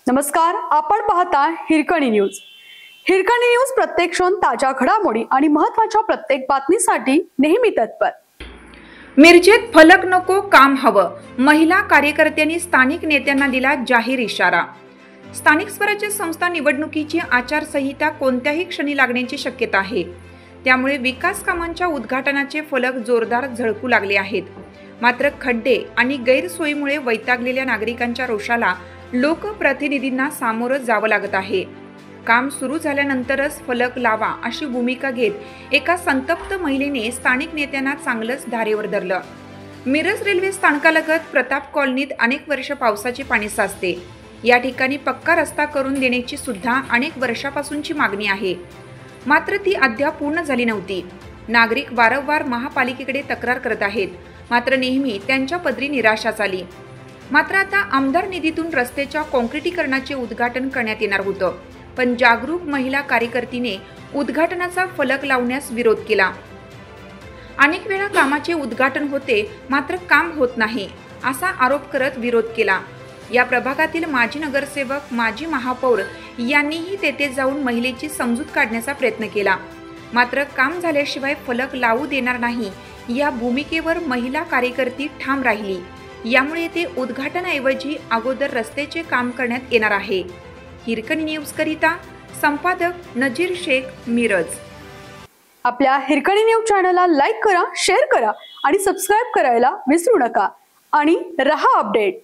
नमस्कार, आपण पाहता हिरकणी न्यूज। हिरकणी न्यूज प्रत्येक क्षण ताज्या घडामोडी आणि महत्त्वाच्या प्रत्येक बातमीसाठी नेहमी तत्पर। मिरजेत फलक नको, काम हवं। महिला कार्यकर्त्यांनी स्थानिक नेत्यांना दिला जाहीर इशारा। स्थानिक स्वराज्य संस्था निवडणुकीची आचारसंहिता कोणत्याही क्षणी लागण्याची शक्यता आहे। त्यामुळे विकास कामांच्या उद्घाटनाचे फलक जोरदार झळकू लागले आहेत। मात्र खड्डे आणि गैरसोयीमुळे वैतागलेल्या नागरिकांच्या रोषाला लोकप्रतिनिधींना सामोरं जावं लागत आहे। काम सुरू झाल्यानंतरच फलक लावा अशी भूमिका घेत एका संतप्त महिलेने स्थानिक नेत्यांना चांगलंच धारेवर धरलं। मिरज रेल्वे स्थानकालगत प्रताप कॉलनीत अनेक वर्ष पावसाचे पाणी साचते। या ठिकाणी पक्का रस्ता करून देण्याची सुद्धा अनेक वर्षापासूनची मागणी आहे, मात्र ती अद्याप पूर्ण झाली नव्हती। नागरिक वारंवार महापालिकेकडे तक्रार करत आहेत, मात्र नेहमी त्यांच्या पदरी निराशाच आली। मात्र आता आमदार निधीतून रस्त्याच्या काँक्रिटीकरणाचे उद्घाटन करण्यात येणार होतं, पण जागरूक महिला कार्यकर्तीने उद्घाटनाचा फलक लावण्यास विरोध केला। अनेक वेळा कामाचे उद्घाटन होते, मात्र काम होत नाही असा आरोप करत विरोध केला। या प्रभागातील माजी नगरसेवक, माजी महापौर यांनीही तेथे जाऊन महिलेची समजूत काढण्याचा प्रयत्न केला, मात्र काम झाल्याशिवाय फलक लावू देणार नाही या भूमिकेवर महिला कार्यकर्ती ठाम राहिली। यामुळे ते उद्घाटनाऐवजी अगोदर रस्त्याचे काम करण्यात येणार आहे। हिरकणी न्यूज करिता संपादक नजीर शेख, मिरज। आपल्या हिरकणी न्यूज चॅनलला लाईक करा, शेअर करा आणि सबस्क्राइब करायला विसरू नका आणि रहा अपडेट।